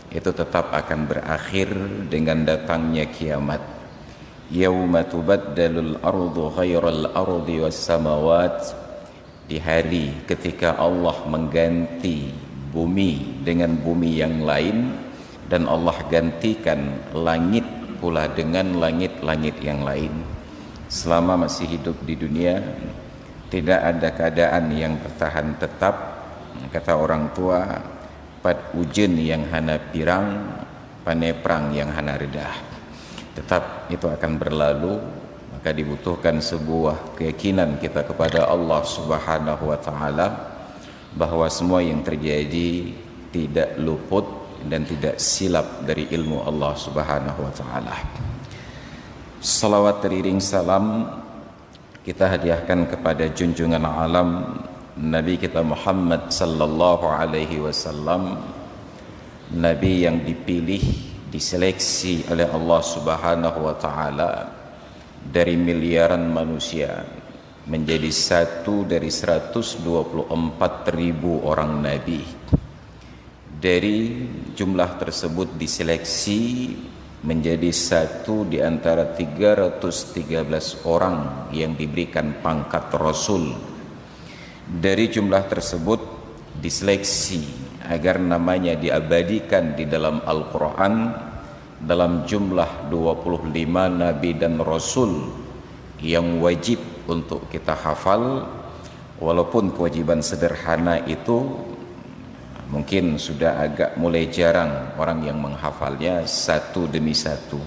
itu tetap akan berakhir dengan datangnya kiamat. Yauma tubaddalul ardu ghairal ardi was samawat, di hari ketika Allah mengganti bumi dengan bumi yang lain, dan Allah gantikan langit pula dengan langit-langit yang lain. Selama masih hidup di dunia, tidak ada keadaan yang bertahan tetap. Kata orang tua, pat ujen yang hana pirang, pane perang yang hana redah. Tetap itu akan berlalu. Maka dibutuhkan sebuah keyakinan kita kepada Allah Subhanahu wa ta'ala, bahwa semua yang terjadi tidak luput dan tidak silap dari ilmu Allah Subhanahu wa ta'ala. Salawat teriring salam kita hadiahkan kepada junjungan alam Nabi kita Muhammad sallallahu alaihi wasallam, Nabi yang dipilih, diseleksi oleh Allah Subhanahu wa ta'ala dari miliaran manusia menjadi satu dari 124.000 orang Nabi. Dari jumlah tersebut diseleksi menjadi satu di antara 313 orang yang diberikan pangkat Rasul. Dari jumlah tersebut diseleksi agar namanya diabadikan di dalam Al-Quran dalam jumlah 25 Nabi dan Rasul yang wajib untuk kita hafal. Walaupun kewajiban sederhana itu mungkin sudah agak mulai jarang orang yang menghafalnya satu demi satu,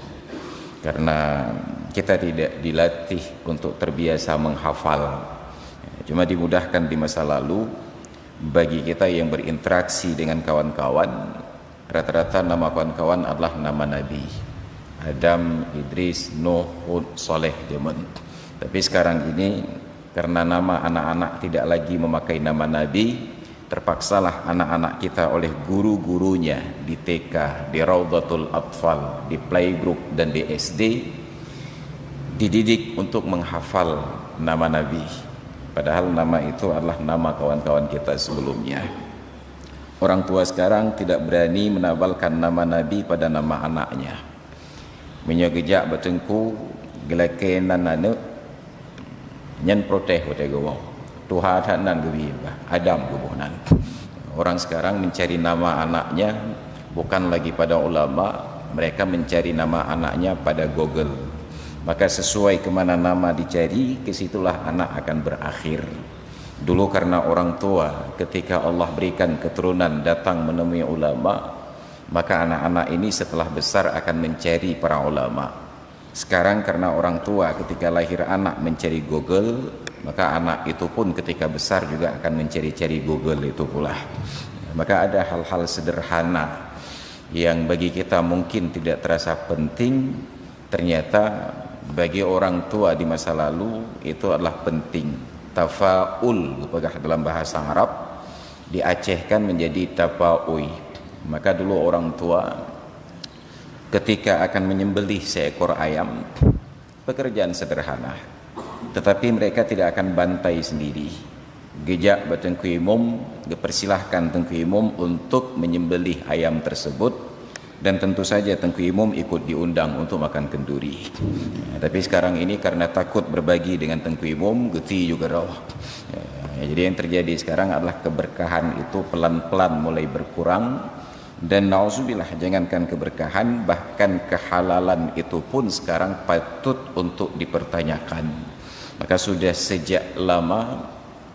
karena kita tidak dilatih untuk terbiasa menghafal. Cuma dimudahkan di masa lalu bagi kita yang berinteraksi dengan kawan-kawan, rata-rata nama kawan-kawan adalah nama Nabi Adam, Idris, Nuh, Hud, Saleh, Demen. Tapi sekarang ini karena nama anak-anak tidak lagi memakai nama Nabi, terpaksalah anak-anak kita oleh guru-gurunya di TK, di Raudatul Atfal, di Playgroup dan di SD dididik untuk menghafal nama Nabi. Padahal nama itu adalah nama kawan-kawan kita sebelumnya. Orang tua sekarang tidak berani menabalkan nama Nabi pada nama anaknya. Menyogejak bertengku gelakenan anu nyen proteh pada gawang Tuhan hanan gebi Adam gebunan. Orang sekarang mencari nama anaknya bukan lagi pada ulama, mereka mencari nama anaknya pada Google. Maka sesuai kemana nama dicari, kesitulah anak akan berakhir. Dulu karena orang tua ketika Allah berikan keturunan datang menemui ulama, maka anak-anak ini setelah besar akan mencari para ulama. Sekarang karena orang tua ketika lahir anak mencari Google, maka anak itu pun ketika besar juga akan mencari-cari Google itu pula. Maka ada hal-hal sederhana yang bagi kita mungkin tidak terasa penting, ternyata bagi orang tua di masa lalu itu adalah penting. Tafaul dalam bahasa Arab diacehkan menjadi tafaui. Maka dulu orang tua ketika akan menyembelih seekor ayam, pekerjaan sederhana, tetapi mereka tidak akan bantai sendiri. Gejak Tengku Imam, dipersilahkan Tengku Imam untuk menyembelih ayam tersebut, dan tentu saja Tengku Imam ikut diundang untuk makan kenduri. Tapi sekarang ini karena takut berbagi dengan Tengku Imam, geti juga rawah. Jadi yang terjadi sekarang adalah keberkahan itu pelan-pelan mulai berkurang, dan nauzubillah, jangankan keberkahan, bahkan kehalalan itu pun sekarang patut untuk dipertanyakan. Maka sudah sejak lama,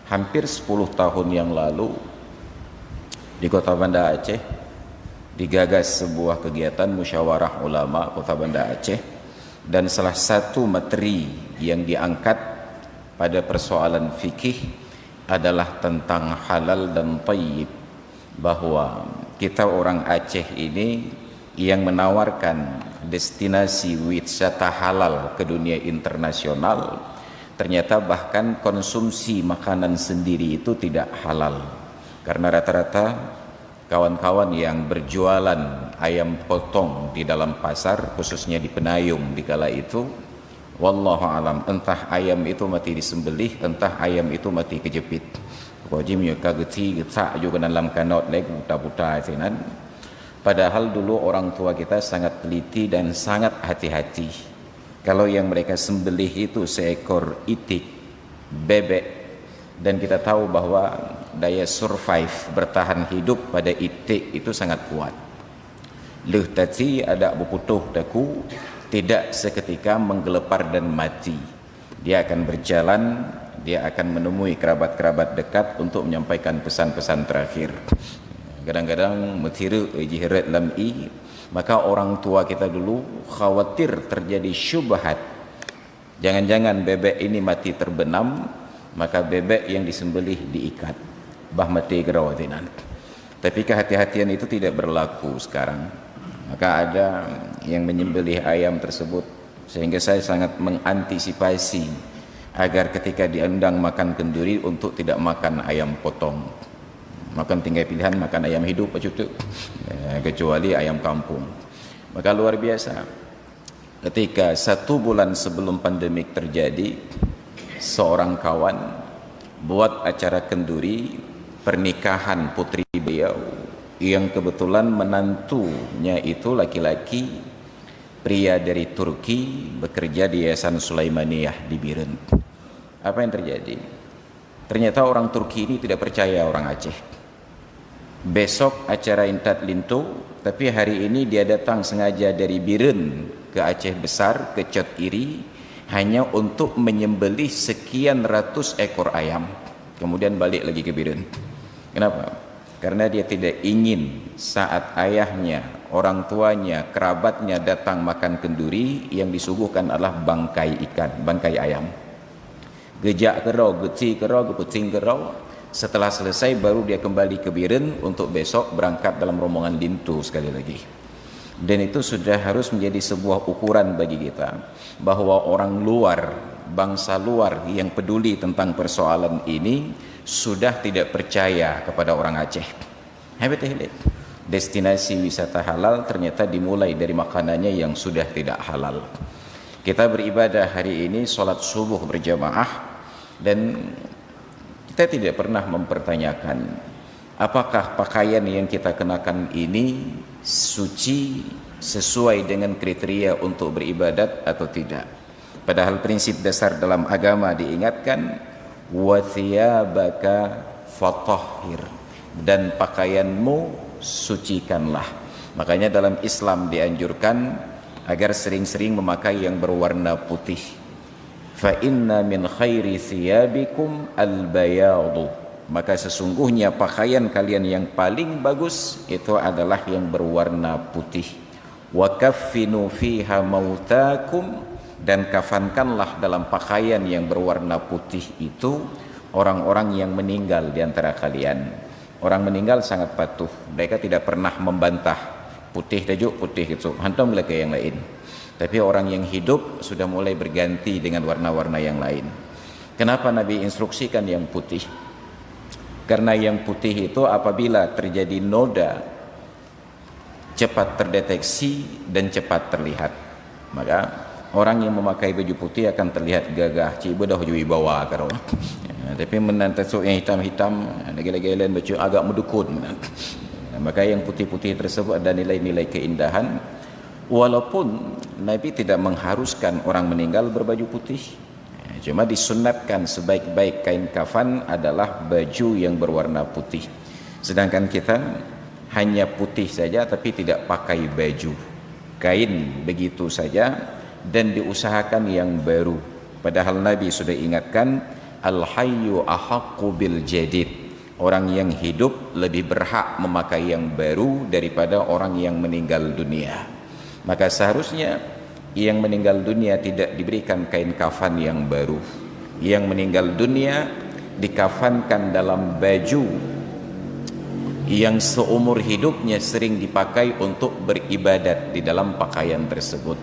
hampir 10 tahun yang lalu, di Kota Banda Aceh digagas sebuah kegiatan musyawarah ulama Kota Banda Aceh, dan salah satu materi yang diangkat pada persoalan fikih adalah tentang halal dan thayyib, bahwa kita orang Aceh ini yang menawarkan destinasi wisata halal ke dunia internasional, ternyata bahkan konsumsi makanan sendiri itu tidak halal. Karena rata-rata kawan-kawan yang berjualan ayam potong di dalam pasar, khususnya di Penayung di kala itu, wallahu alam, entah ayam itu mati disembelih, entah ayam itu mati kejepit. Wajib ya kageti getsak juga dalam kanot lek buta-buta senan. Padahal dulu orang tua kita sangat teliti dan sangat hati-hati. Kalau yang mereka sembelih itu seekor itik, bebek, dan kita tahu bahwa daya survive, bertahan hidup pada itik itu sangat kuat. Leuh tati ada berputuh daku, tidak seketika menggelepar dan mati. Dia akan berjalan, dia akan menemui kerabat-kerabat dekat untuk menyampaikan pesan-pesan terakhir. Kadang-kadang metiru jihirat lam'i, maka orang tua kita dulu khawatir terjadi syubhat. Jangan-jangan bebek ini mati terbenam, maka bebek yang disembelih diikat. Bah mati gerawatinan. Tapi kehati-hatian itu tidak berlaku sekarang. Maka ada yang menyembelih ayam tersebut, sehingga saya sangat mengantisipasi agar ketika diundang makan kenduri untuk tidak makan ayam potong. Makan tinggal pilihan makan ayam hidup kecuali ayam kampung. Maka luar biasa, ketika 1 bulan sebelum pandemik terjadi, seorang kawan buat acara kenduri pernikahan putri beliau yang kebetulan menantunya itu laki-laki, pria dari Turki, bekerja di Yayasan Sulaimaniyah di Biren. Apa yang terjadi? Ternyata orang Turki ini tidak percaya orang Aceh. Besok acara Intat Lintu, tapi hari ini dia datang sengaja dari Biren ke Aceh Besar, ke Cot Iri, hanya untuk menyembelih sekian ratus ekor ayam, kemudian balik lagi ke Biren. Kenapa? Karena dia tidak ingin saat ayahnya, orang tuanya, kerabatnya datang makan kenduri, yang disuguhkan adalah bangkai ikan, bangkai ayam. Gejak kerau, geci kerau, geputing kerau. Setelah selesai baru dia kembali ke Biren untuk besok berangkat dalam rombongan Lintu sekali lagi. Dan itu sudah harus menjadi sebuah ukuran bagi kita, bahwa orang luar, bangsa luar yang peduli tentang persoalan ini sudah tidak percaya kepada orang Aceh. Destinasi wisata halal ternyata dimulai dari makanannya yang sudah tidak halal. Kita beribadah hari ini, sholat subuh berjamaah, dan kita tidak pernah mempertanyakan apakah pakaian yang kita kenakan ini suci, sesuai dengan kriteria untuk beribadat atau tidak. Padahal prinsip dasar dalam agama diingatkan, wa thiyabaka fatahhir, dan pakaianmu sucikanlah. Makanya dalam Islam dianjurkan agar sering-sering memakai yang berwarna putih. Fa inna min khairi thiyabikum al-bayadu, maka sesungguhnya pakaian kalian yang paling bagus itu adalah yang berwarna putih. Wa kaffinu fiha mautakum, dan kafankanlah dalam pakaian yang berwarna putih itu orang-orang yang meninggal di antara kalian. Orang meninggal sangat patuh, mereka tidak pernah membantah putih tajuk putih itu, hantam lagi yang lain. Tapi orang yang hidup sudah mulai berganti dengan warna-warna yang lain. Kenapa Nabi instruksikan yang putih? Karena yang putih itu apabila terjadi noda cepat terdeteksi dan cepat terlihat. Maka orang yang memakai baju putih akan terlihat gagah, ciba dah hujui bawa karo. Tapi menantasuk yang hitam-hitam, lagi-lagi lain baju agak mendukun. Maka yang putih-putih tersebut ada nilai-nilai keindahan. Walaupun Nabi tidak mengharuskan orang meninggal berbaju putih, cuma disunatkan sebaik-baik kain kafan adalah baju yang berwarna putih. Sedangkan kita hanya putih saja tapi tidak pakai baju, kain begitu saja, dan diusahakan yang baru. Padahal Nabi sudah ingatkan, al-hayyu ahaqqu bil jadid, orang yang hidup lebih berhak memakai yang baru daripada orang yang meninggal dunia. Maka seharusnya yang meninggal dunia tidak diberikan kain kafan yang baru. Yang meninggal dunia dikafankan dalam baju yang seumur hidupnya sering dipakai untuk beribadat di dalam pakaian tersebut.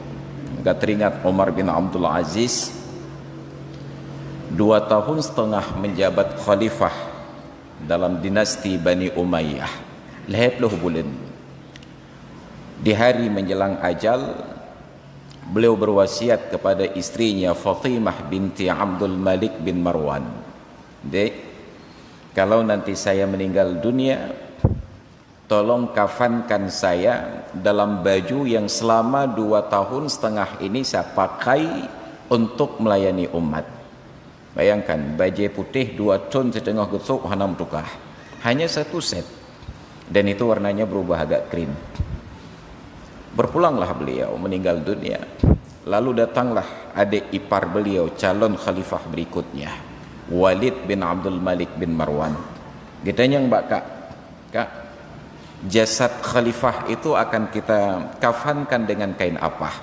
Maka teringat Umar bin Abdul Aziz 2,5 tahun menjabat khalifah dalam dinasti Bani Umayyah. Lahir bulan. Di hari menjelang ajal, beliau berwasiat kepada istrinya Fatimah binti Abdul Malik bin Marwan, "Dek, kalau nanti saya meninggal dunia, tolong kafankan saya dalam baju yang selama 2,5 tahun ini saya pakai untuk melayani umat. Bayangkan, baju putih 2,5 ton gesuk hanam tukah. Hanya satu set. Dan itu warnanya berubah agak krim. Berpulanglah beliau, meninggal dunia. Lalu datanglah adik ipar beliau, calon khalifah berikutnya, Walid bin Abdul Malik bin Marwan. Dia tanya, Mbak Kak, jasad khalifah itu akan kita kafankan dengan kain apa?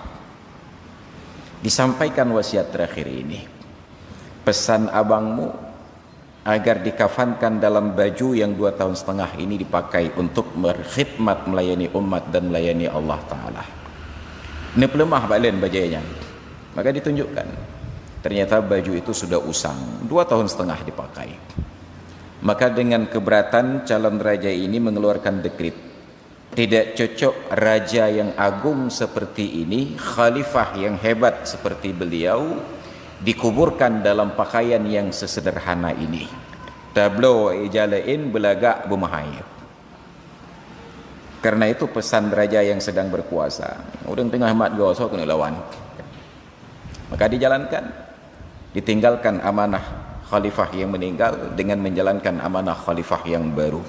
Disampaikan wasiat terakhir ini, pesan abangmu agar dikafankan dalam baju yang 2,5 tahun ini dipakai untuk berkhidmat melayani umat dan melayani Allah Ta'ala. Ini pelemah balen bajunya. Maka ditunjukkan, ternyata baju itu sudah usang, 2,5 tahun dipakai. Maka dengan keberatan calon raja ini mengeluarkan dekrit, tidak cocok raja yang agung seperti ini, khalifah yang hebat seperti beliau, dikuburkan dalam pakaian yang sesederhana ini. Tablo ijalain belagak bumahai. Karena itu pesan raja yang sedang berkuasa, orang tengah mat gosok kena lawan. Maka dijalankan, ditinggalkan amanah khalifah yang meninggal dengan menjalankan amanah khalifah yang baru.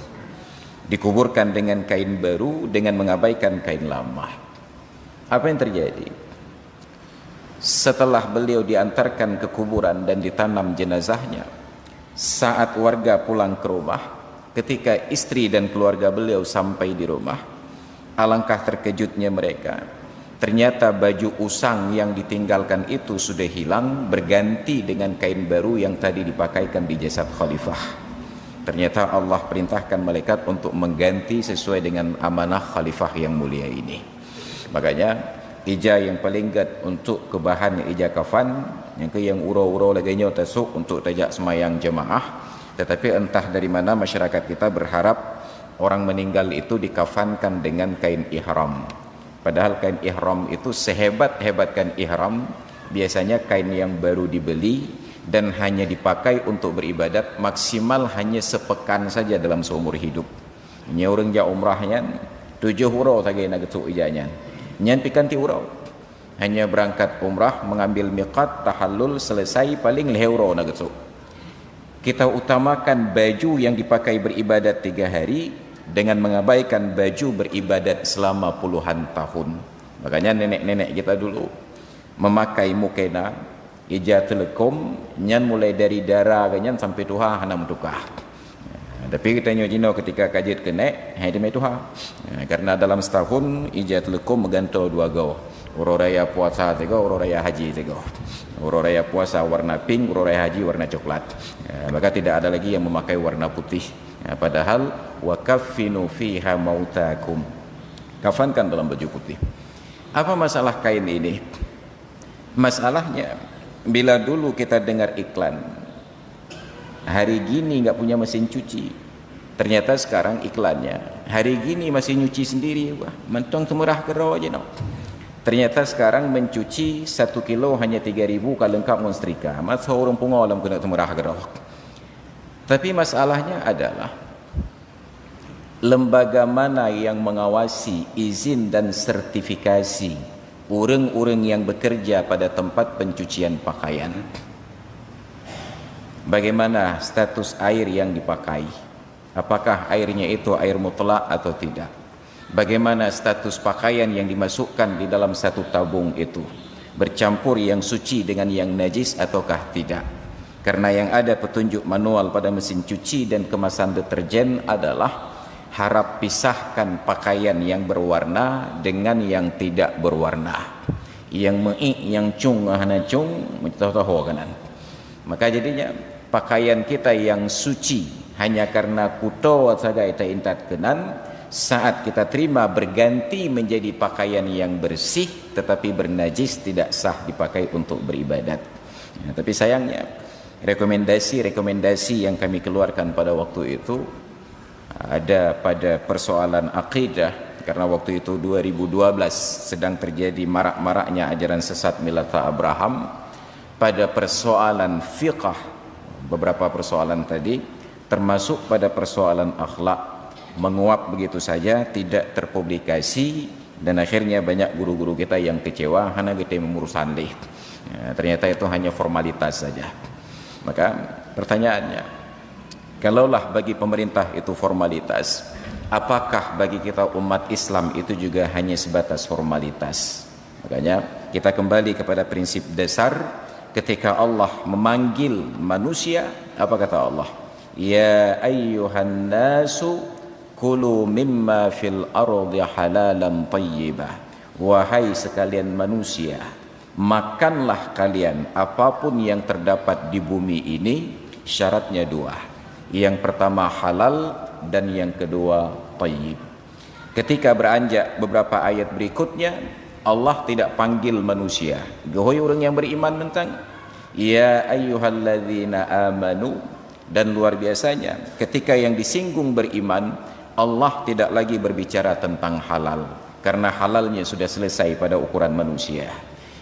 Dikuburkan dengan kain baru dengan mengabaikan kain lama. Apa yang terjadi? Setelah beliau diantarkan ke kuburan dan ditanam jenazahnya, saat warga pulang ke rumah, ketika istri dan keluarga beliau sampai di rumah, alangkah terkejutnya mereka. Ternyata baju usang yang ditinggalkan itu sudah hilang, berganti dengan kain baru yang tadi dipakaikan di jasad khalifah. Ternyata Allah perintahkan malaikat untuk mengganti sesuai dengan amanah khalifah yang mulia ini. Makanya ija yang paling gat untuk kebahan ija kafan, yang ke yang uro-uro laganya tasuk untuk tajak semayang jemaah. Tetapi entah dari mana masyarakat kita berharap orang meninggal itu dikafankan dengan kain ihram. Padahal kain ihram itu sehebat-hebat kain ihram, biasanya kain yang baru dibeli dan hanya dipakai untuk beribadat maksimal hanya sepekan saja dalam seumur hidup. Nya orang ja umrahnya 7 hurau saja nak getuk ijanya. Nyan pikanti hurau. Hanya berangkat umrah, mengambil miqat, tahallul, selesai paling lehuro nak getuk. Kita utamakan baju yang dipakai beribadat 3 hari dengan mengabaikan baju beribadat selama puluhan tahun. Makanya nenek-nenek kita dulu memakai mukena, ija telekom, nyan mulai dari darah nyan sampai tuha hanam tukah. Tapi kita nyojino ketika kajet kena, hai demi tuha. Karena dalam setahun ija telekom megantau 2 go. Uro raya puasa 3, uro raya haji 3. Uro raya puasa warna pink, uro raya haji warna coklat. Maka tidak ada lagi yang memakai warna putih. Padahal wa kaffinu fiha mautakum. Kafankan dalam baju putih. Apa masalah kain ini? Masalahnya bila dulu kita dengar iklan, hari gini nggak punya mesin cuci. Ternyata sekarang iklannya, hari gini masih nyuci sendiri. Wah, mentong temurah kerau aja no. Ternyata sekarang mencuci 1 kilo hanya 3.000 kalau lengkap monstrika. Masa orang pungolam kena temurah gerok. Tapi masalahnya adalah lembaga mana yang mengawasi izin dan sertifikasi orang-orang yang bekerja pada tempat pencucian pakaian. Bagaimana status air yang dipakai? Apakah airnya itu air mutlak atau tidak? Bagaimana status pakaian yang dimasukkan di dalam satu tabung itu? Bercampur yang suci dengan yang najis ataukah tidak? Karena yang ada petunjuk manual pada mesin cuci dan kemasan deterjen adalah harap pisahkan pakaian yang berwarna dengan yang tidak berwarna. Yang mei, yang cung, hana cung, tahu kanan. Maka jadinya pakaian kita yang suci hanya karena kuto saja kita intat kenan, saat kita terima berganti menjadi pakaian yang bersih tetapi bernajis, tidak sah dipakai untuk beribadat. Tapi sayangnya rekomendasi yang kami keluarkan pada waktu itu ada pada persoalan akidah, karena waktu itu 2012 sedang terjadi marak-maraknya ajaran sesat Milata Abraham. Pada persoalan fiqh, beberapa persoalan tadi termasuk pada persoalan akhlak, menguap begitu saja, tidak terpublikasi, dan akhirnya banyak guru-guru kita yang kecewa karena kita memurusan deh. Ternyata itu hanya formalitas saja. Maka pertanyaannya, kalaulah bagi pemerintah itu formalitas, apakah bagi kita umat Islam itu juga hanya sebatas formalitas? Makanya kita kembali kepada prinsip dasar. Ketika Allah memanggil manusia, apa kata Allah? Ya ayyuhan nasu kulu mimma fil ardi halalan tayyibah. Wahai sekalian manusia, makanlah kalian apapun yang terdapat di bumi ini. Syaratnya dua. Yang pertama halal dan yang kedua tayyib. Ketika beranjak beberapa ayat berikutnya, Allah tidak panggil manusia. Wahai orang yang beriman tentang ya ayyuhalladzina amanu. Dan luar biasanya ketika yang disinggung beriman, Allah tidak lagi berbicara tentang halal, karena halalnya sudah selesai pada ukuran manusia.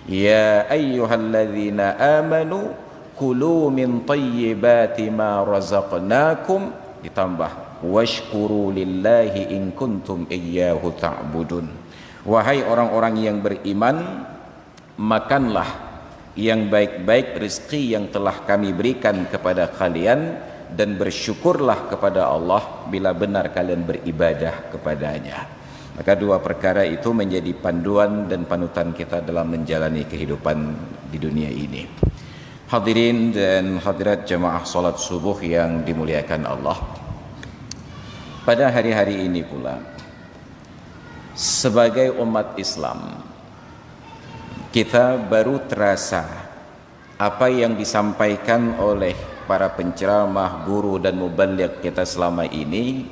Ya ayyuhalladzina amanu kulu min tayyibati ma razaqnakum, ditambah washkuru lillahi in kuntum iyyahu ta'budun. Wahai orang-orang yang beriman, makanlah yang baik-baik rezeki yang telah kami berikan kepada kalian, dan bersyukurlah kepada Allah bila benar kalian beribadah kepadanya. Maka dua perkara itu menjadi panduan dan panutan kita dalam menjalani kehidupan di dunia ini. Hadirin dan hadirat jamaah salat subuh yang dimuliakan Allah, pada hari-hari ini pula sebagai umat Islam, kita baru terasa apa yang disampaikan oleh para penceramah, guru dan muballigh kita selama ini,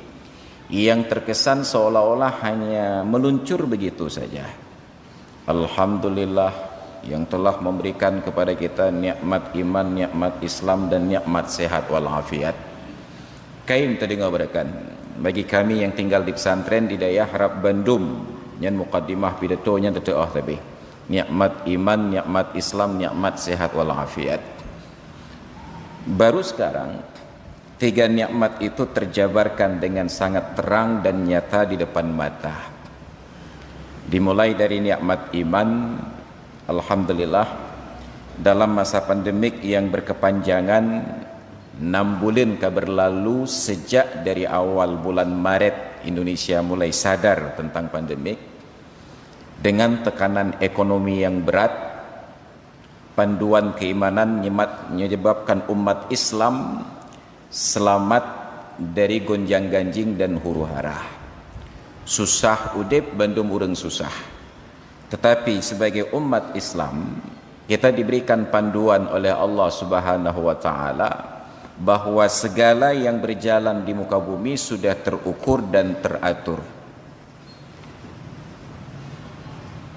yang terkesan seolah-olah hanya meluncur begitu saja. Alhamdulillah yang telah memberikan kepada kita nikmat iman, nikmat Islam, dan nikmat sehat walafiat. Kain tadi ngabarkan bagi kami yang tinggal di pesantren di daerah Harap Bandung, yang mukaddimah pidatonya tetap tapi nikmat iman, nikmat Islam, nikmat sehat walafiat. Baru sekarang tiga nikmat itu terjabarkan dengan sangat terang dan nyata di depan mata. Dimulai dari nikmat iman, alhamdulillah dalam masa pandemik yang berkepanjangan 6 bulan berlalu, sejak dari awal bulan Maret Indonesia mulai sadar tentang pandemik, dengan tekanan ekonomi yang berat, panduan keimanan menyebabkan umat Islam selamat dari gonjang-ganjing dan huru-hara. Susah udip bandung urang susah. Tetapi sebagai umat Islam, kita diberikan panduan oleh Allah Subhanahu wa taala bahwa segala yang berjalan di muka bumi sudah terukur dan teratur.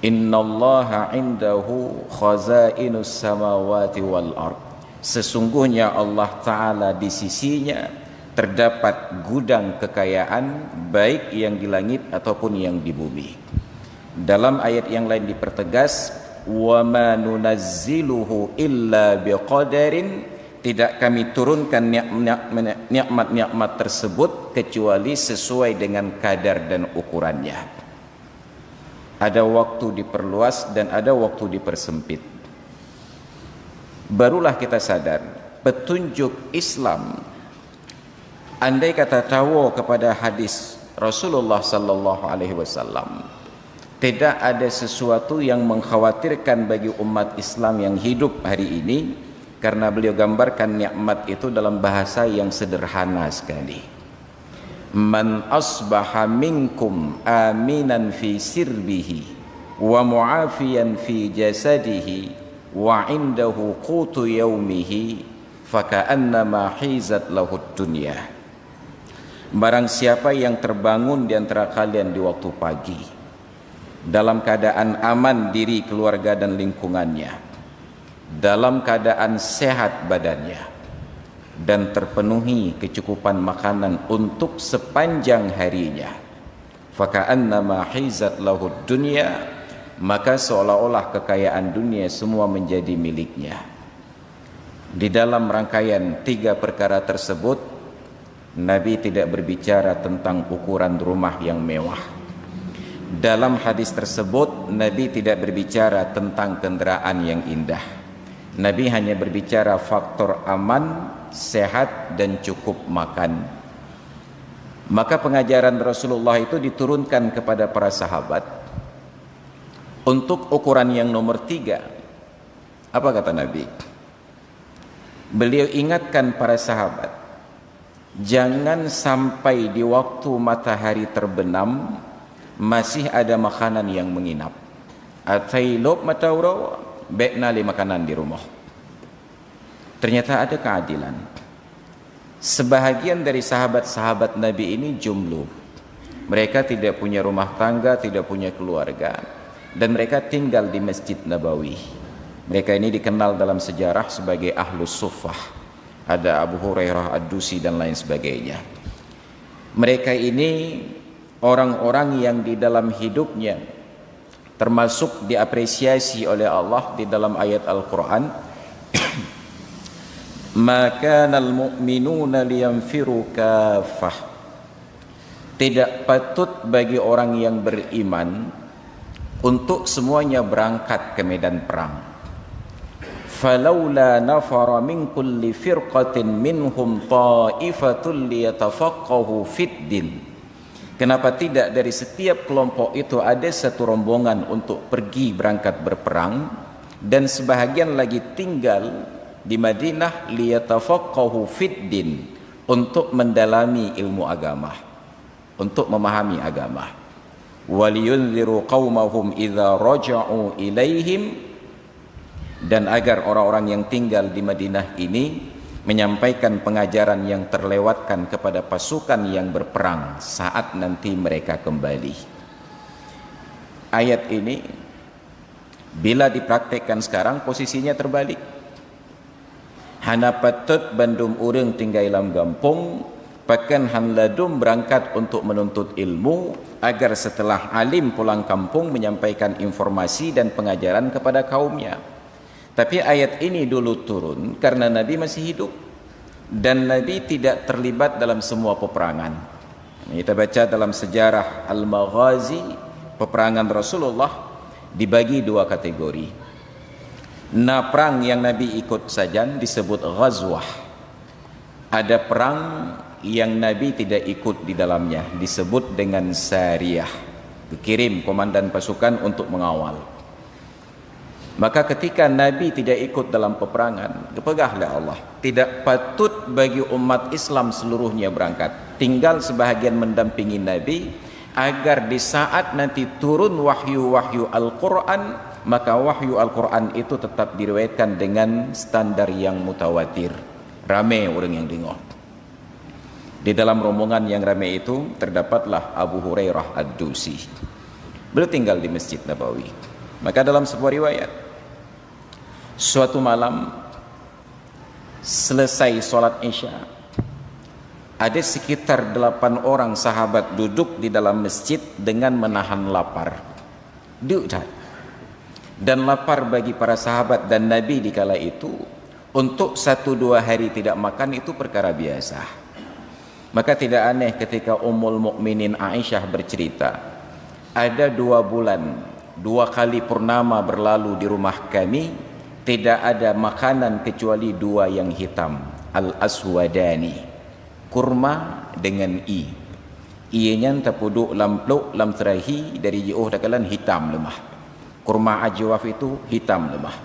Innallaha indahu khazainus samawati wal ard. Sesungguhnya Allah Ta'ala di sisinya terdapat gudang kekayaan, baik yang di langit ataupun yang di bumi. Dalam ayat yang lain dipertegas, wa ma nunazziluhu illa biqadarin, tidak kami turunkan nikmat-nikmat tersebut kecuali sesuai dengan kadar dan ukurannya. Ada waktu diperluas dan ada waktu dipersempit. Barulah kita sadar petunjuk Islam, andai kata tahu kepada hadis Rasulullah sallallahu alaihi wasallam, tidak ada sesuatu yang mengkhawatirkan bagi umat Islam yang hidup hari ini, karena beliau gambarkan nikmat itu dalam bahasa yang sederhana sekali. Man asbaha minkum aminan fi sirbihi wa muafiyan fi jasadihi wa indahu qutu yaumihi faka'annama hizat lahud dunya. Barang siapa yang terbangun di antara kalian di waktu pagi dalam keadaan aman diri, keluarga dan lingkungannya, dalam keadaan sehat badannya, dan terpenuhi kecukupan makanan untuk sepanjang harinya, faka'annama hizat lahud dunya, maka seolah-olah kekayaan dunia semua menjadi miliknya. Di dalam rangkaian tiga perkara tersebut, Nabi tidak berbicara tentang ukuran rumah yang mewah. Dalam hadis tersebut Nabi tidak berbicara tentang kendaraan yang indah. Nabi hanya berbicara faktor aman, sehat dan cukup makan. Maka pengajaran Rasulullah itu diturunkan kepada para sahabat untuk ukuran yang nomor 3. Apa kata Nabi? Beliau ingatkan para sahabat, jangan sampai di waktu matahari terbenam masih ada makanan yang menginap. Atailub matawraw, baikna li makanan di rumah. Ternyata ada keadilan. Sebahagian dari sahabat-sahabat Nabi ini jomblo. Mereka tidak punya rumah tangga, tidak punya keluarga, dan mereka tinggal di Masjid Nabawi. Mereka ini dikenal dalam sejarah sebagai Ahlus Suffah. Ada Abu Hurairah Ad-Dusi dan lain sebagainya. Mereka ini orang-orang yang di dalam hidupnya termasuk diapresiasi oleh Allah di dalam ayat Al-Quran, maka al-mu'minuna liyanfiru kafah. Tidak patut bagi orang yang beriman untuk semuanya berangkat ke medan perang. Falaula nafara min kulli firqatin minhum ta'ifatul liyatafaqahu fid din. Kenapa tidak dari setiap kelompok itu ada satu rombongan untuk pergi berangkat berperang, dan sebahagian lagi tinggal di Madinah liyatafaqahu fid din, untuk mendalami ilmu agama, untuk memahami agama. Waliyunziru qaumahum idza raja'u ilaihim, dan agar orang-orang yang tinggal di Madinah ini menyampaikan pengajaran yang terlewatkan kepada pasukan yang berperang saat nanti mereka kembali. Ayat ini bila dipraktekkan sekarang posisinya terbalik. Hana patut bandum urang tinggal dalam kampung, pakan hanladum berangkat untuk menuntut ilmu, agar setelah alim pulang kampung menyampaikan informasi dan pengajaran kepada kaumnya. Tapi ayat ini dulu turun karena Nabi masih hidup dan Nabi tidak terlibat dalam semua peperangan. Kita baca dalam sejarah Al-Maghazi, peperangan Rasulullah dibagi 2 kategori. Nah, perang yang Nabi ikut saja disebut ghazwah. Ada perang yang Nabi tidak ikut di dalamnya, disebut dengan sariyah. Dikirim komandan pasukan untuk mengawal. Maka ketika Nabi tidak ikut dalam peperangan, dipegahlah Allah, tidak patut bagi umat Islam seluruhnya berangkat. Tinggal sebahagian mendampingi Nabi, agar di saat nanti turun wahyu-wahyu Al-Quran, maka wahyu Al-Quran itu tetap diriwayatkan dengan standar yang mutawatir. Ramai orang yang dengar. Di dalam rombongan yang ramai itu terdapatlah Abu Hurairah Ad-Dusi. Beliau tinggal di Masjid Nabawi. Maka dalam sebuah riwayat, suatu malam selesai sholat Isya, ada sekitar 8 orang sahabat duduk di dalam masjid dengan menahan lapar. Duduk. Dan lapar bagi para sahabat dan Nabi di kala itu, untuk 1-2 hari tidak makan itu perkara biasa. Maka tidak aneh ketika Ummul Mukminin Aisyah bercerita, ada 2 bulan 2 kali purnama berlalu di rumah kami, tidak ada makanan kecuali 2 yang hitam, al-aswadani, kurma dengan i. Ianya tapuduk lampluk lam terahi dari jauh dakalan hitam lemah. Kurma ajwaf itu hitam lemah.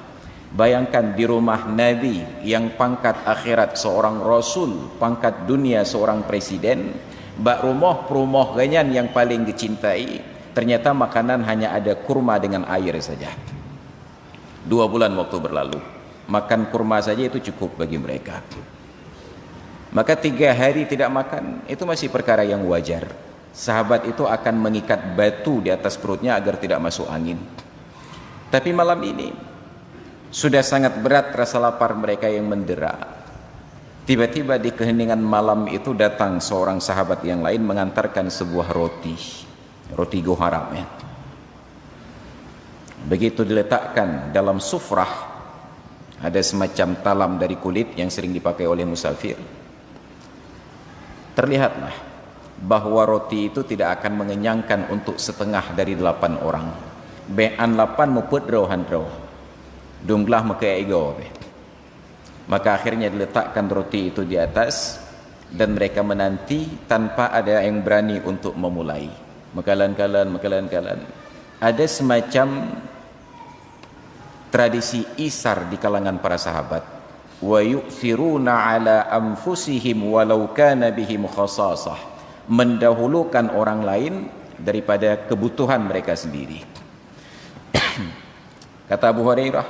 Bayangkan di rumah Nabi yang pangkat akhirat seorang rasul, pangkat dunia seorang presiden, bak rumah ganyan yang paling dicintai, ternyata makanan hanya ada kurma dengan air saja. 2 bulan waktu berlalu, makan kurma saja itu cukup bagi mereka. Maka 3 hari tidak makan itu masih perkara yang wajar. Sahabat itu akan mengikat batu di atas perutnya agar tidak masuk angin. Tapi malam ini sudah sangat berat rasa lapar mereka yang mendera. Tiba-tiba di keheningan malam itu datang seorang sahabat yang lain mengantarkan sebuah roti goharam, ya. Begitu diletakkan dalam sufrah, ada semacam talam dari kulit yang sering dipakai oleh musafir. terlihatlah bahwa roti itu tidak akan mengenyangkan untuk setengah dari 8 orang. Be'an 8 muput rohan roh. Dunglah maka ego. Maka akhirnya diletakkan roti itu di atas dan mereka menanti tanpa ada yang berani untuk memulai. Mekalan-kalan. Ada semacam tradisi isar di kalangan para sahabat. Wa yu'thiruna ala anfusihim walau kana bihim khasasah. Mendahulukan orang lain daripada kebutuhan mereka sendiri. Kata Abu Hurairah,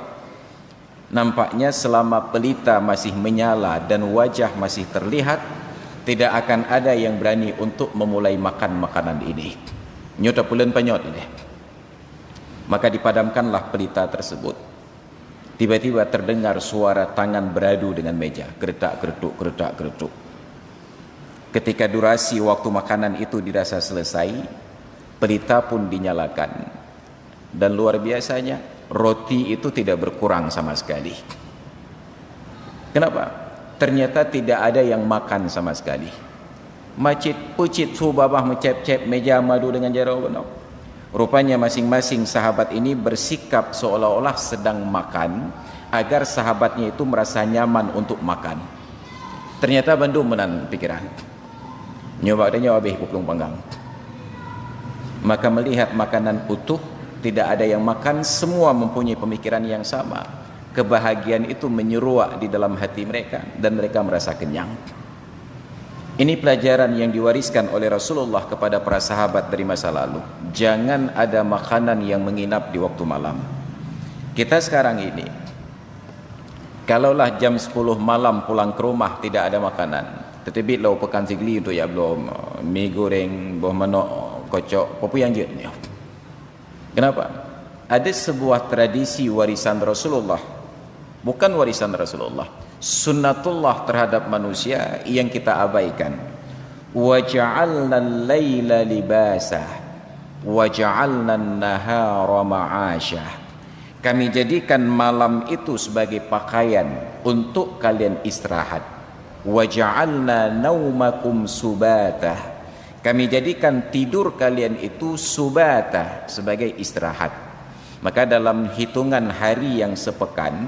nampaknya selama pelita masih menyala dan wajah masih terlihat, tidak akan ada yang berani untuk memulai makan makanan ini. Nyota pulen panyot ini. Maka dipadamkanlah pelita tersebut. Tiba-tiba terdengar suara tangan beradu dengan meja, geretak-geretuk, geretak-geretuk. Ketika durasi waktu makanan itu dirasa selesai, pelita pun dinyalakan. Dan luar biasanya, roti itu tidak berkurang sama sekali. Kenapa? Ternyata tidak ada yang makan sama sekali. Macit pucit subabah mencep-cep meja madu dengan jarau benar. Rupanya masing-masing sahabat ini bersikap seolah-olah sedang makan agar sahabatnya itu merasa nyaman untuk makan. Ternyata bandung menan pikiran. Nyoba adanya habis puklung panggang. Maka melihat makanan utuh, tidak ada yang makan, semua mempunyai pemikiran yang sama. Kebahagiaan itu menyeruak di dalam hati mereka dan mereka merasa kenyang. Ini pelajaran yang diwariskan oleh Rasulullah kepada para sahabat dari masa lalu. Jangan ada makanan yang menginap di waktu malam. Kita sekarang ini, kalaulah jam 10 malam pulang ke rumah tidak ada makanan, tetapi lau pekan sigli untuk ya belum mie goreng, buah manok, kocok, apa yang jenis. Kenapa? Ada sebuah tradisi warisan Rasulullah, bukan warisan Rasulullah, sunnatullah terhadap manusia yang kita abaikan. Wa ja'alna al-laila libasa wa ja'alna an-nahara ma'asha. Kami jadikan malam itu sebagai pakaian untuk kalian istirahat. Wa ja'alna naumakum subata. Kami jadikan tidur kalian itu subata, sebagai istirahat. Maka dalam hitungan hari yang sepekan,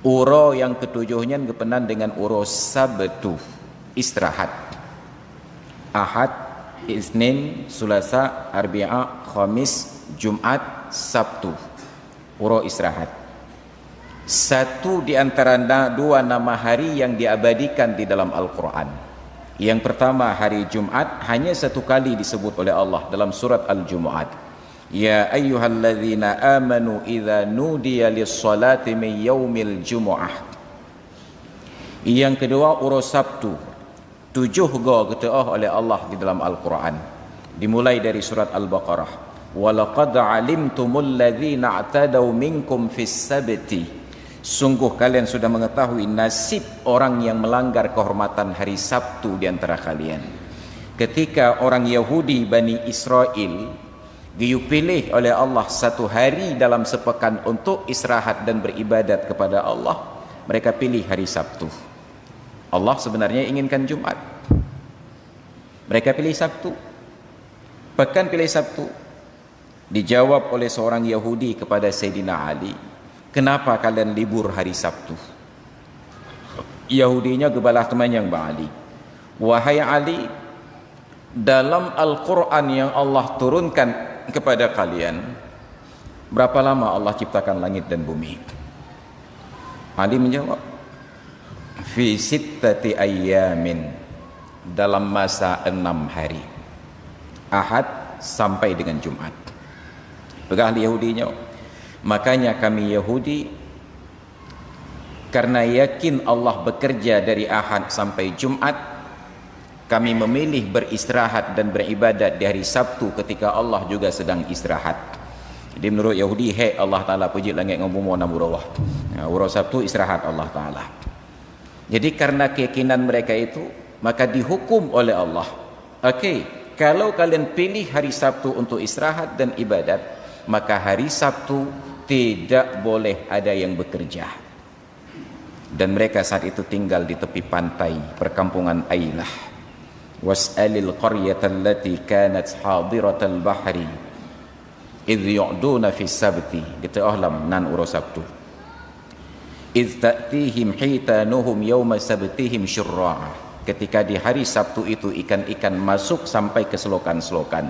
uro yang ketujuhnya kepenan dengan uro Sabtu, istirahat. Ahad, Isnin, Sulasa, Arbi'a, Khamis, Jumat, Sabtu, uro istirahat. Satu di antara dua nama hari yang diabadikan di dalam Al-Quran. Yang pertama hari Jumat hanya satu kali disebut oleh Allah dalam surat Al-Jumu'at. Ya ayyuhalladzina amanu idza nudiya lis-salati min yaumil jumu'ah. Yang kedua urus Sabtu. 7 go ketaah oleh Allah di dalam Al-Quran. Dimulai dari surat Al-Baqarah. Wa laqad alimtumul ladzina i'tadaw minkum fis sabti. Sungguh kalian sudah mengetahui nasib orang yang melanggar kehormatan hari Sabtu di antara kalian. Ketika orang Yahudi Bani Israel dipilih oleh Allah satu hari dalam sepekan untuk istirahat dan beribadat kepada Allah, mereka pilih hari Sabtu. Allah sebenarnya inginkan Jumat, mereka pilih Sabtu. Pekan pilih Sabtu. Dijawab oleh seorang Yahudi kepada Sayyidina Ali, kenapa kalian libur hari Sabtu? Yahudinya gebalah teman yang Bang Ali, wahai Ali, dalam Al-Quran yang Allah turunkan kepada kalian, berapa lama Allah ciptakan langit dan bumi? Ali menjawab, fi sittati ayyamin, dalam masa 6 hari, Ahad sampai dengan Jumat. Pegang Yahudinya, makanya kami Yahudi, karena yakin Allah bekerja dari Ahad sampai Jumat, kami memilih beristirahat dan beribadat di hari Sabtu ketika Allah juga sedang istirahat. Jadi menurut Yahudi, Allah Ta'ala puji langit dengan bumi dan bawah. Urus Sabtu istirahat Allah Ta'ala. Jadi karena keyakinan mereka itu, maka dihukum oleh Allah. Okey, kalau kalian pilih hari Sabtu untuk istirahat dan ibadat, maka hari Sabtu tidak boleh ada yang bekerja. Dan mereka saat itu tinggal di tepi pantai perkampungan Ailah. was'alil qaryata allati kanat hadiratal bahri idh yu'duna fi sabti kita ahlam nan uro sabtu idh ta'tihim hitanuhum yawma sabtihim syurra'a ketika di hari Sabtu itu ikan-ikan masuk sampai ke selokan-selokan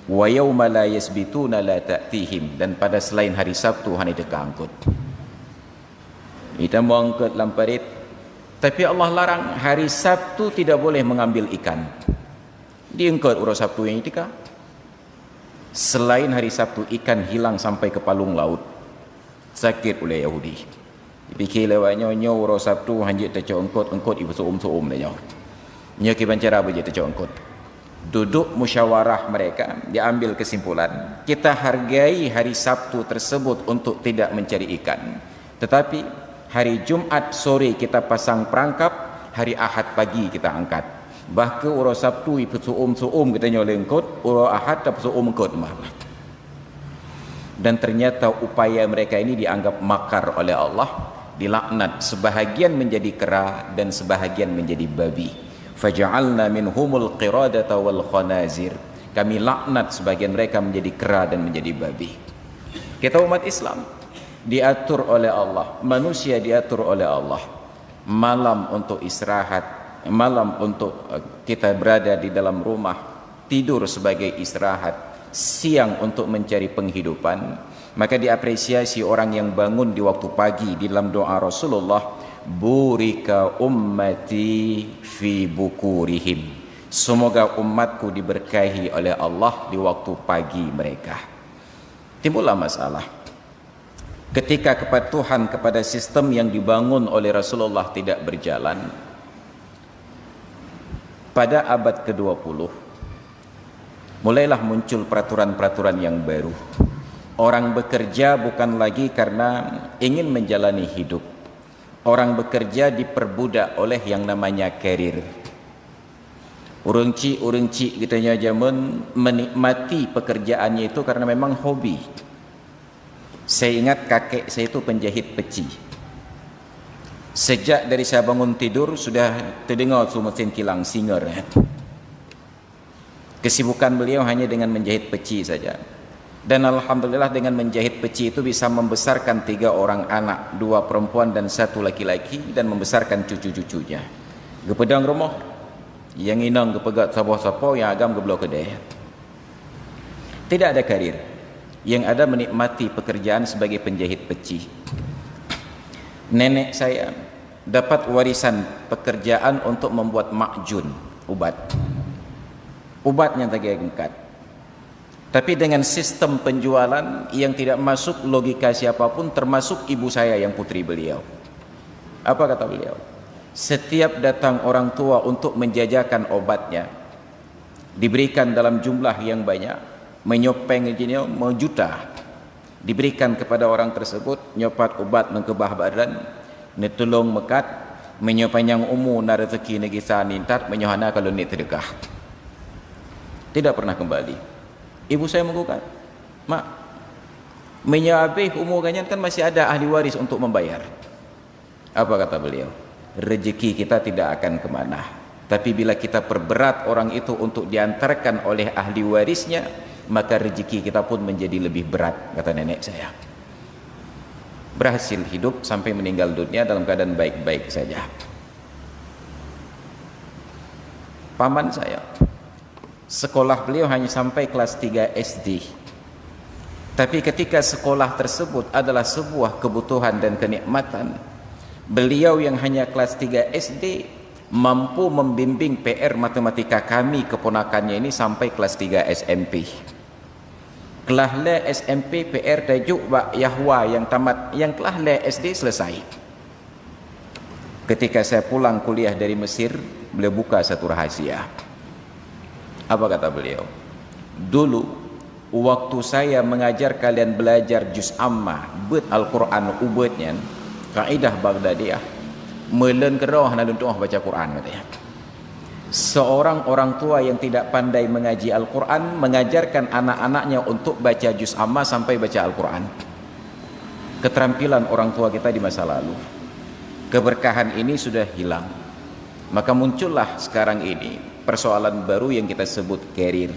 wa yawma la yasbituna la ta'tihim dan pada selain hari Sabtu hanya dekat angkut kita mau angkut lamparit tapi Allah larang hari Sabtu tidak boleh mengambil ikan diangkut uro Sabtu yang itika selain hari Sabtu ikan hilang sampai ke palung laut sakit oleh Yahudi dipikir lewatnya nyo uro Sabtu hanjit tercok engkot ibu suum dah nyo nyo kibancara apa je tercok engkot duduk musyawarah mereka diambil kesimpulan kita hargai hari Sabtu tersebut untuk tidak mencari ikan tetapi hari Jumat sore kita pasang perangkap hari Ahad pagi kita angkat bahkan uro Sabtu ibu suum kita nyoleh engkot uro Ahad tak suum engkot dan ternyata upaya mereka ini dianggap makar oleh Allah dilaknat sebahagian menjadi kera dan sebahagian menjadi babi faja'alna minhumul qiradata wal khanazir kami laknat sebagian mereka menjadi kera dan menjadi babi kita umat Islam diatur oleh Allah manusia diatur oleh Allah malam untuk istirahat malam untuk kita berada di dalam rumah tidur sebagai istirahat siang untuk mencari penghidupan maka diapresiasi orang yang bangun di waktu pagi di dalam doa Rasulullah burika ummati fi bukurihim semoga umatku diberkahi oleh Allah di waktu pagi mereka timbullah masalah ketika kepatuhan kepada sistem yang dibangun oleh Rasulullah tidak berjalan pada abad ke-20 mulailah muncul peraturan-peraturan yang baru orang bekerja bukan lagi karena ingin menjalani hidup orang bekerja diperbudak oleh yang namanya karir urung-cik katanya zaman menikmati pekerjaannya itu karena memang hobi saya ingat kakek saya itu penjahit peci sejak dari saya bangun tidur sudah terdengar su mesin kilang singer kesibukan beliau hanya dengan menjahit peci saja dan alhamdulillah dengan menjahit peci itu bisa membesarkan 3 orang anak 2 perempuan dan 1 laki-laki dan membesarkan cucu-cucunya gepedang rumah yang inang gepegat sapo-sapo yang agam gebelau kedai tidak ada karir yang ada menikmati pekerjaan sebagai penjahit peci nenek saya dapat warisan pekerjaan untuk membuat makjun ubatnya tak gengkat tapi dengan sistem penjualan yang tidak masuk logika siapapun termasuk ibu saya yang putri beliau apa kata beliau setiap datang orang tua untuk menjajakan obatnya diberikan dalam jumlah yang banyak menyopeng juta diberikan kepada orang tersebut nyopat ubat mengkebah badan netulung mekat menyopanjang umur na rezeki negeri sanintat menyohana kalau ni terdekat tidak pernah kembali ibu saya menggugat mak menyabih umur ganyan kan masih ada ahli waris untuk membayar apa kata beliau rezeki kita tidak akan kemana tapi bila kita perberat orang itu untuk diantarkan oleh ahli warisnya maka rezeki kita pun menjadi lebih berat kata nenek saya berhasil hidup sampai meninggal dunia dalam keadaan baik-baik saja paman saya sekolah beliau hanya sampai kelas 3 SD tapi ketika sekolah tersebut adalah sebuah kebutuhan dan kenikmatan beliau yang hanya kelas 3 SD mampu membimbing PR matematika kami keponakannya ini sampai kelas 3 SMP kelas le SMP PR tajuk Pak Yahwa yang tamat yang kelas le SD selesai ketika saya pulang kuliah dari Mesir beliau buka satu rahasia apa kata beliau dulu waktu saya mengajar kalian belajar juz ammah bet Al-Quran ubetnya kaidah Baghdadiyah melen keroh naluntuh baca Quran katanya seorang orang tua yang tidak pandai mengaji Al-Quran mengajarkan anak-anaknya untuk baca juz ammah sampai baca Al-Quran keterampilan orang tua kita di masa lalu keberkahan ini sudah hilang maka muncullah sekarang ini persoalan baru yang kita sebut karir.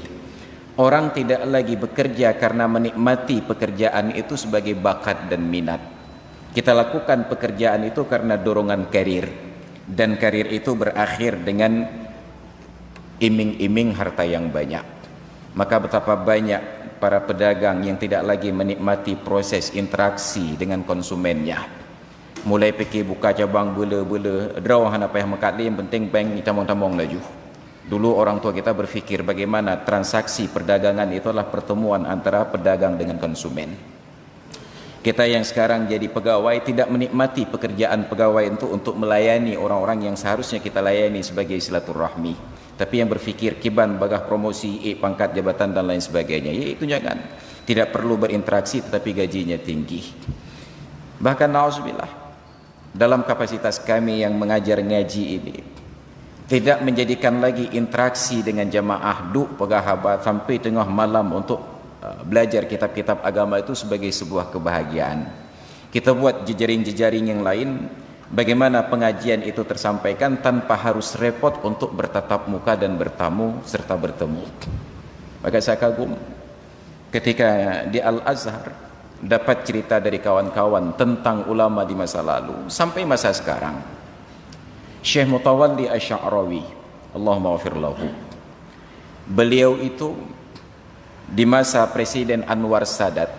Orang tidak lagi bekerja karena menikmati pekerjaan itu sebagai bakat dan minat. Kita lakukan pekerjaan itu karena dorongan karir, dan karir itu berakhir dengan iming-iming harta yang banyak. Maka betapa banyak para pedagang yang tidak lagi menikmati proses interaksi dengan konsumennya. Mulai pergi buka cabang bela-bela, draw hana payah mekat yang penting bank tamong-tamong laju. Dulu orang tua kita berfikir bagaimana transaksi perdagangan itu adalah pertemuan antara pedagang dengan konsumen. Kita yang sekarang jadi pegawai tidak menikmati pekerjaan pegawai itu untuk melayani orang-orang yang seharusnya kita layani sebagai silaturahmi, tapi yang berfikir kiban bagah promosi, pangkat jabatan dan lain sebagainya. Ya, itu jangan. Tidak perlu berinteraksi tetapi gajinya tinggi. Bahkan na'udzubillah, dalam kapasitas kami yang mengajar ngaji ini, tidak menjadikan lagi interaksi dengan jamaah duk pegahabat sampai tengah malam untuk belajar kitab-kitab agama itu sebagai sebuah kebahagiaan. Kita buat jejaring-jejaring yang lain, bagaimana pengajian itu tersampaikan tanpa harus repot untuk bertatap muka dan bertamu serta bertemu. Maka saya kagum ketika di Al-Azhar dapat cerita dari kawan-kawan tentang ulama di masa lalu sampai masa sekarang. Syekh Mutawalli Asy'arawi, Allahumma ghafir lahu. Beliau itu di masa Presiden Anwar Sadat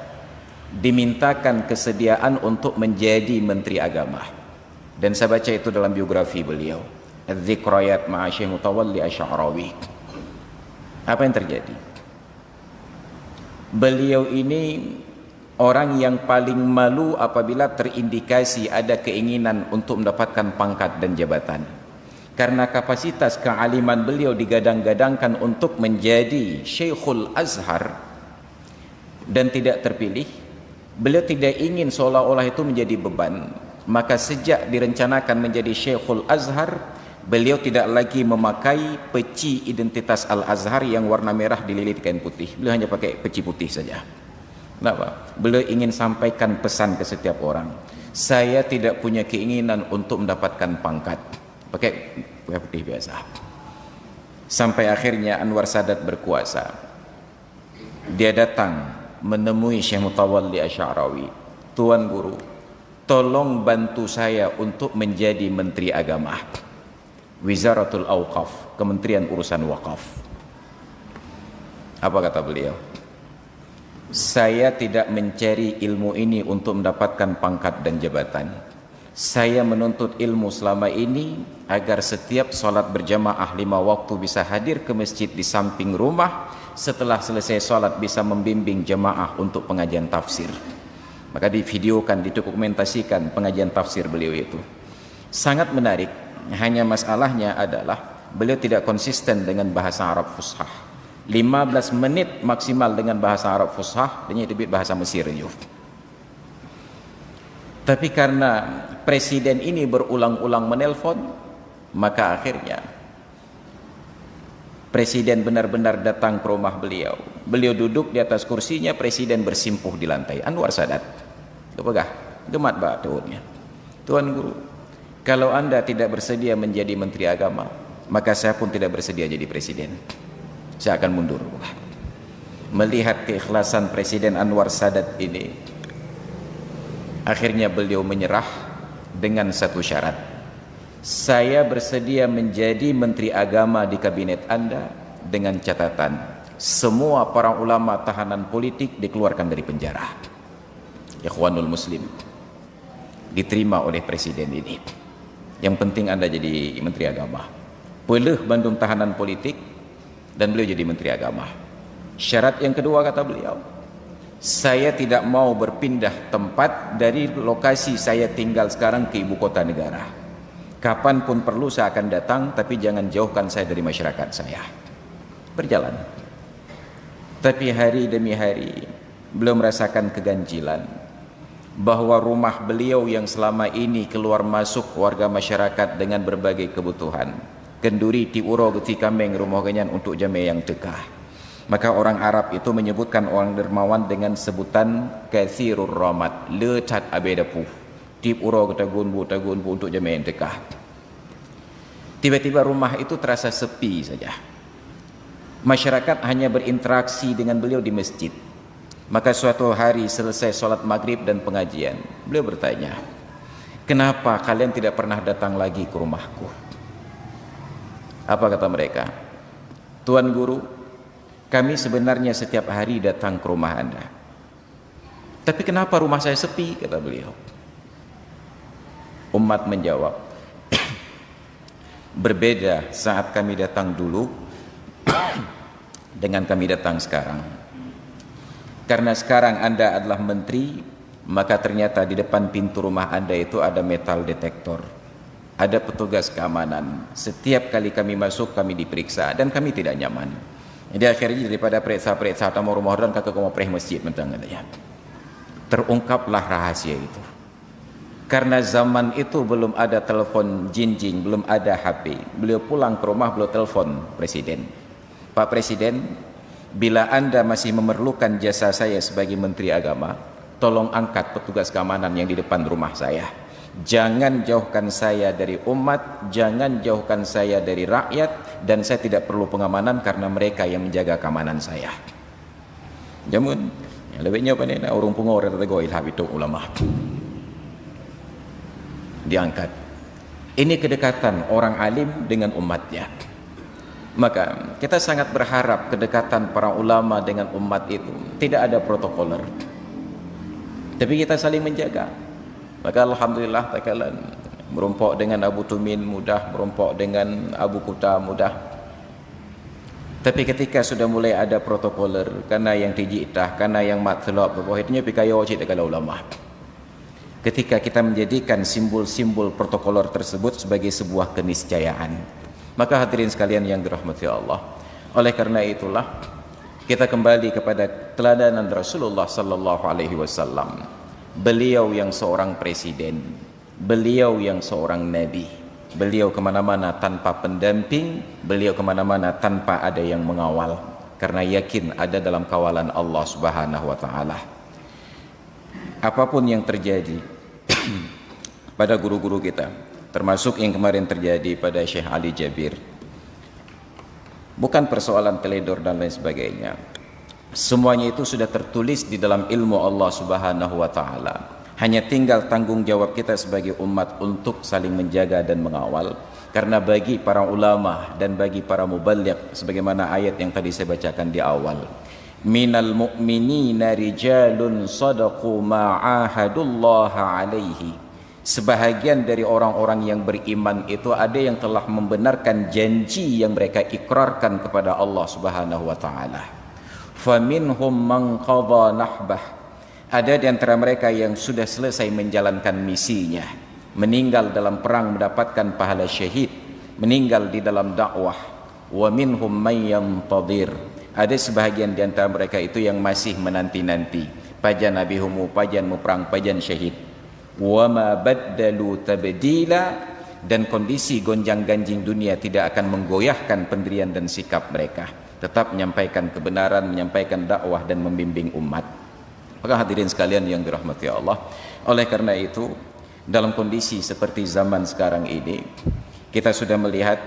dimintakan kesediaan untuk menjadi Menteri Agama. Dan saya baca itu dalam biografi beliau, Adz-Dzikrayat ma'a Syekh Mutawalli Asy'arawi. Apa yang terjadi? Beliau ini orang yang paling malu apabila terindikasi ada keinginan untuk mendapatkan pangkat dan jabatan. Karena kapasitas kealiman beliau digadang-gadangkan untuk menjadi Syekhul Azhar dan tidak terpilih. Beliau tidak ingin seolah-olah itu menjadi beban. Maka sejak direncanakan menjadi Syekhul Azhar, beliau tidak lagi memakai peci identitas Al-Azhar yang warna merah dililit kain putih. Beliau hanya pakai peci putih saja. Kenapa? Beliau ingin sampaikan pesan ke setiap orang. Saya tidak punya keinginan untuk mendapatkan pangkat. Pakai putih biasa. Sampai akhirnya Anwar Sadat berkuasa. Dia datang menemui Syekh Mutawalli Asy'arawi. Tuan Guru, tolong bantu saya untuk menjadi Menteri Agama. Wizaratul Awqaf, Kementerian Urusan Wakaf. Apa kata beliau? Saya tidak mencari ilmu ini untuk mendapatkan pangkat dan jabatan. Saya menuntut ilmu selama ini agar setiap solat berjamaah 5 waktu bisa hadir ke masjid di samping rumah. Setelah selesai solat bisa membimbing jamaah untuk pengajian tafsir. Maka divideokan, didokumentasikan pengajian tafsir beliau itu. Sangat menarik. Hanya masalahnya adalah beliau tidak konsisten dengan bahasa Arab Fushah. 15 menit maksimal dengan bahasa Arab Fushah, dan itu bahasa Mesir juga. Tapi karena presiden ini berulang-ulang menelpon, maka akhirnya presiden benar-benar datang ke rumah beliau. Beliau duduk di atas kursinya, presiden bersimpuh di lantai. Anwar Sadat, kepegah, gemat batunya. Tuan Guru, kalau Anda tidak bersedia menjadi Menteri Agama, maka saya pun tidak bersedia jadi presiden. Saya akan mundur. Melihat keikhlasan Presiden Anwar Sadat ini, akhirnya beliau menyerah dengan satu syarat. Saya bersedia menjadi Menteri Agama di kabinet Anda dengan catatan semua para ulama tahanan politik dikeluarkan dari penjara. Ikhwanul Muslim, diterima oleh Presiden ini. Yang penting Anda jadi Menteri Agama. Peleh bandung tahanan politik, dan beliau jadi Menteri Agama. Syarat yang kedua kata beliau, saya tidak mau berpindah tempat dari lokasi saya tinggal sekarang ke ibu kota negara. Kapanpun perlu saya akan datang, tapi jangan jauhkan saya dari masyarakat saya. Berjalan. Tapi hari demi hari beliau merasakan keganjilan bahwa rumah beliau yang selama ini keluar masuk warga masyarakat dengan berbagai kebutuhan, kenduri ti uro geti kambing rumah kenyan untuk jamaah yang tekah. Maka orang Arab itu menyebutkan orang dermawan dengan sebutan katsirur rahmat, lecat abedapu. Ti uro tagun bu untuk jamaah yang tekah. Tiba-tiba rumah itu terasa sepi saja. Masyarakat hanya berinteraksi dengan beliau di masjid. Maka suatu hari selesai sholat maghrib dan pengajian, beliau bertanya, kenapa kalian tidak pernah datang lagi ke rumahku? Apa kata mereka? Tuan Guru, kami sebenarnya setiap hari datang ke rumah Anda. Tapi kenapa rumah saya sepi? Kata beliau. Umat menjawab, berbeda saat kami datang dulu dengan kami datang sekarang. Karena sekarang Anda adalah menteri, maka ternyata di depan pintu rumah Anda itu ada metal detektor, ada petugas keamanan. Setiap kali kami masuk kami diperiksa dan kami tidak nyaman. Jadi akhirnya daripada periksa-periksa tamu rumah dan kakak mau perih masjid mentang katanya. Terungkaplah rahasia itu. Karena zaman itu belum ada telepon jinjing, belum ada HP. Beliau pulang ke rumah, beliau telepon presiden. Pak Presiden, bila Anda masih memerlukan jasa saya sebagai Menteri Agama, tolong angkat petugas keamanan yang di depan rumah saya. Jangan jauhkan saya dari umat, jangan jauhkan saya dari rakyat, dan saya tidak perlu pengamanan karena mereka yang menjaga keamanan saya. Jamun, yang lebihnya apa ni? Orang pungor atau tegoil habitu ulama. Diangkat. Ini kedekatan orang alim dengan umatnya. Maka kita sangat berharap kedekatan para ulama dengan umat itu tidak ada protokoler, tapi kita saling menjaga. Maka alhamdulillah takalan merompok dengan Abu Tumin mudah, merompok dengan Abu Kuta mudah. Tapi ketika sudah mulai ada protokoler, karena yang tijitah, karena yang matselop, bahwahnya pikayo cita kalau ulama. Ketika kita menjadikan simbol-simbol protokoler tersebut sebagai sebuah keniscayaan, maka hadirin sekalian yang dirahmati Allah, oleh karena itulah kita kembali kepada teladanan Rasulullah sallallahu alaihi wasallam. Beliau yang seorang presiden, beliau yang seorang nabi, beliau kemana-mana tanpa pendamping, beliau kemana-mana tanpa ada yang mengawal, karena yakin ada dalam kawalan Allah subhanahu wa ta'ala. Apapun yang terjadi pada guru-guru kita, termasuk yang kemarin terjadi pada Syekh Ali Jabir, bukan persoalan teledor dan lain sebagainya. Semuanya itu sudah tertulis di dalam ilmu Allah subhanahu wa ta'ala. Hanya tinggal tanggung jawab kita sebagai umat untuk saling menjaga dan mengawal. Karena bagi para ulama dan bagi para muballigh, sebagaimana ayat yang tadi saya bacakan di awal, minal mu'minina rijalun sadaqu ma'ahadullaha alaihi. Sebahagian dari orang-orang yang beriman itu ada yang telah membenarkan janji yang mereka ikrarkan kepada Allah subhanahu wa ta'ala. Faminhum man qadha nahbah. Ada di antara mereka yang sudah selesai menjalankan misinya, meninggal dalam perang mendapatkan pahala syahid, meninggal di dalam dakwah. Wa minhum man yantadhir. Ada sebahagian di antara mereka itu yang masih menanti-nanti pajan nabi humu, pajan perang, pajan syahid. Wa ma baddalu tabdila, dan kondisi gonjang-ganjing dunia tidak akan menggoyahkan pendirian dan sikap mereka, tetap menyampaikan kebenaran, menyampaikan dakwah dan membimbing umat. Maka hadirin sekalian yang dirahmati Allah, oleh karena itu dalam kondisi seperti zaman sekarang ini, kita sudah melihat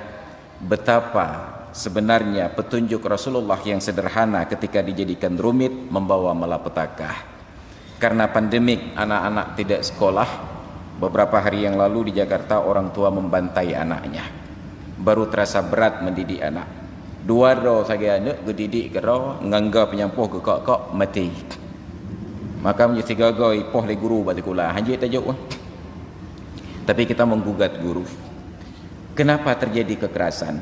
betapa sebenarnya petunjuk Rasulullah yang sederhana ketika dijadikan rumit membawa malapetaka. Karena pandemik, anak-anak tidak sekolah. Beberapa hari yang lalu di Jakarta orang tua membantai anaknya. Baru terasa berat mendidik anak. Dua ro saja anak gedidik kero ngangga penyampuh ke kok mati. Maka menjadi gagal ipoh le guru batikula hajit tajuk. Tapi kita menggugat guru. Kenapa terjadi kekerasan?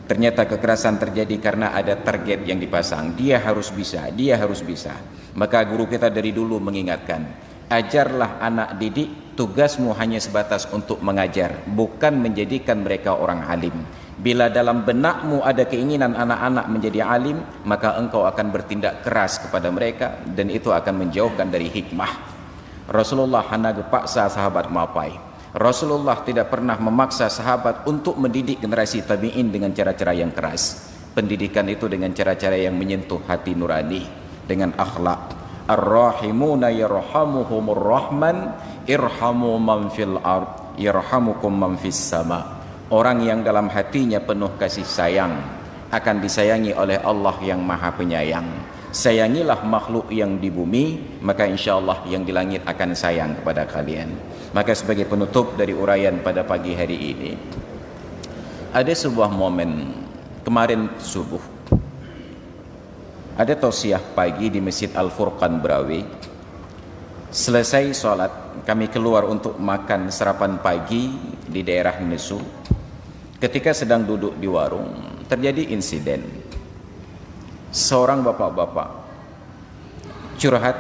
Ternyata kekerasan terjadi karena ada target yang dipasang. Dia harus bisa, dia harus bisa. Maka guru kita dari dulu mengingatkan, ajarlah anak didik, tugasmu hanya sebatas untuk mengajar, bukan menjadikan mereka orang alim. Bila dalam benakmu ada keinginan anak-anak menjadi alim, maka engkau akan bertindak keras kepada mereka, dan itu akan menjauhkan dari hikmah. Rasulullah hanya paksa sahabat mapai. Rasulullah tidak pernah memaksa sahabat untuk mendidik generasi tabi'in dengan cara-cara yang keras. Pendidikan itu dengan cara-cara yang menyentuh hati nurani, dengan akhlak. Ar-rahimuna yarhamuhumur rahman irhamu man fil ard yarhamukum man fis sama. Orang yang dalam hatinya penuh kasih sayang akan disayangi oleh Allah yang Maha Penyayang. Sayangilah makhluk yang di bumi, maka insyaallah yang di langit akan sayang kepada kalian. Maka sebagai penutup dari uraian pada pagi hari ini, ada sebuah momen kemarin subuh, ada tausiah pagi di Masjid Al-Furqan Berawi. Selesai sholat, kami keluar untuk makan sarapan pagi di daerah Nesu. Ketika sedang duduk di warung, terjadi insiden. Seorang bapak-bapak curhat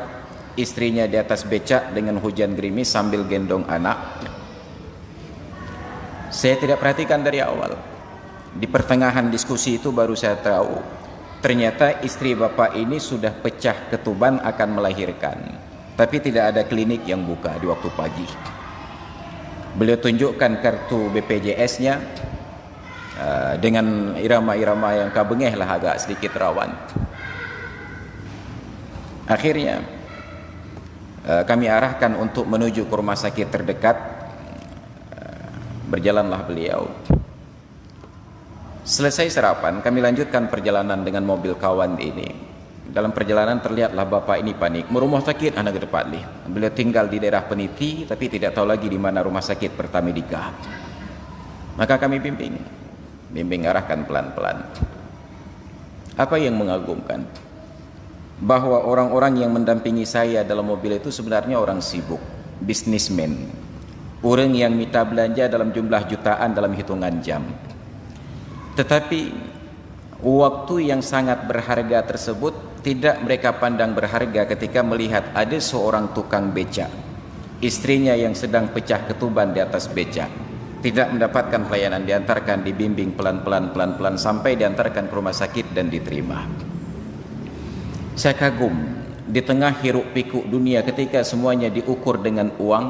istrinya di atas becak dengan hujan gerimis sambil gendong anak. Saya tidak perhatikan dari awal. Di pertengahan diskusi itu baru saya tahu, ternyata istri bapak ini sudah pecah ketuban akan melahirkan, tapi tidak ada klinik yang buka di waktu pagi. Beliau tunjukkan kartu BPJS-nya dengan irama-irama yang kabengeh lah, agak sedikit rawan. Akhirnya kami arahkan untuk menuju ke rumah sakit terdekat. Berjalanlah beliau. Selesai sarapan, kami lanjutkan perjalanan dengan mobil kawan ini. Dalam perjalanan terlihatlah bapak ini panik, mau rumah sakit anak ke depan nih. Beliau tinggal di daerah Peniti tapi tidak tahu lagi di mana rumah sakit Pertamedika. Maka kami bimbing arahkan pelan-pelan. Apa yang mengagumkan? Bahwa orang-orang yang mendampingi saya dalam mobil itu sebenarnya orang sibuk, bisnismen, orang yang minta belanja dalam jumlah jutaan dalam hitungan jam. Tetapi waktu yang sangat berharga tersebut tidak mereka pandang berharga ketika melihat ada seorang tukang becak, istrinya yang sedang pecah ketuban di atas becak, tidak mendapatkan pelayanan, diantarkan, dibimbing pelan-pelan sampai diantarkan ke rumah sakit dan diterima. Saya kagum, di tengah hiruk pikuk dunia ketika semuanya diukur dengan uang,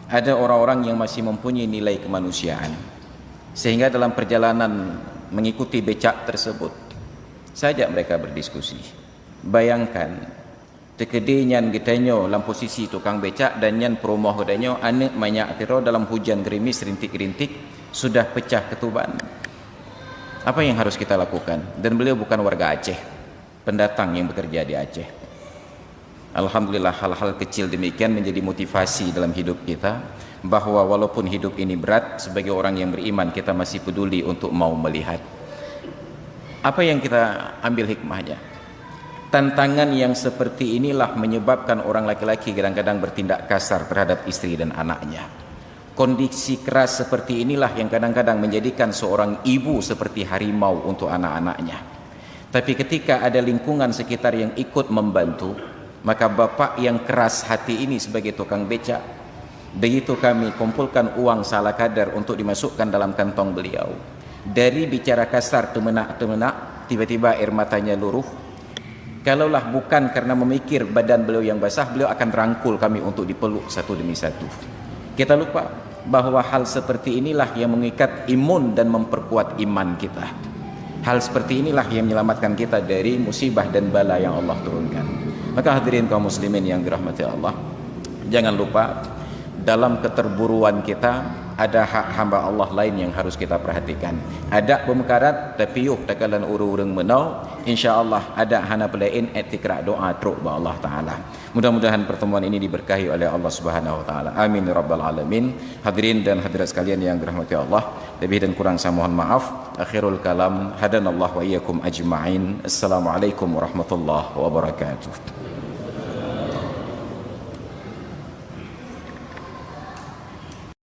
ada orang-orang yang masih mempunyai nilai kemanusiaan. Sehingga dalam perjalanan mengikuti becak tersebut, saya ajak mereka berdiskusi. Bayangkan, tekedinyan gitanyo dalam posisi tukang becak dan nyan perumoh gitanyo anak banyak tiro dalam hujan gerimis rintik-rintik sudah pecah ketuban. Apa yang harus kita lakukan? Dan beliau bukan warga Aceh, pendatang yang bekerja di Aceh. Alhamdulillah, hal-hal kecil demikian menjadi motivasi dalam hidup kita, bahwa walaupun hidup ini berat, sebagai orang yang beriman kita masih peduli untuk mau melihat. Apa yang kita ambil hikmahnya? Tantangan yang seperti inilah menyebabkan orang laki-laki kadang-kadang bertindak kasar terhadap istri dan anaknya. Kondisi keras seperti inilah yang kadang-kadang menjadikan seorang ibu seperti harimau untuk anak-anaknya. Tapi ketika ada lingkungan sekitar yang ikut membantu, maka bapak yang keras hati ini sebagai tukang becak, begitu kami kumpulkan uang salah kadar untuk dimasukkan dalam kantong beliau, dari bicara kasar temenak, tiba-tiba air matanya luruh. Kalaulah bukan karena memikir badan beliau yang basah, beliau akan rangkul kami untuk dipeluk satu demi satu. Kita lupa bahwa hal seperti inilah yang mengikat imun dan memperkuat iman kita. Hal seperti inilah yang menyelamatkan kita dari musibah dan bala yang Allah turunkan. Maka hadirin kaum muslimin yang dirahmati Allah, jangan lupa dalam keterburuan kita ada hak hamba Allah lain yang harus kita perhatikan. Ada pemekarat tapi yuh takalan urung menau, insyaallah ada hana pelain etikra doa truk ba Allah taala. Mudah-mudahan pertemuan ini diberkahi oleh Allah Subhanahu wa taala. Amin ya rabbal alamin. Hadirin dan hadirat sekalian yang dirahmati Allah, lebih dan kurang saya mohon maaf. Akhirul kalam, hadanallahu wa iyyakum ajma'in. Assalamualaikum warahmatullahi wabarakatuh.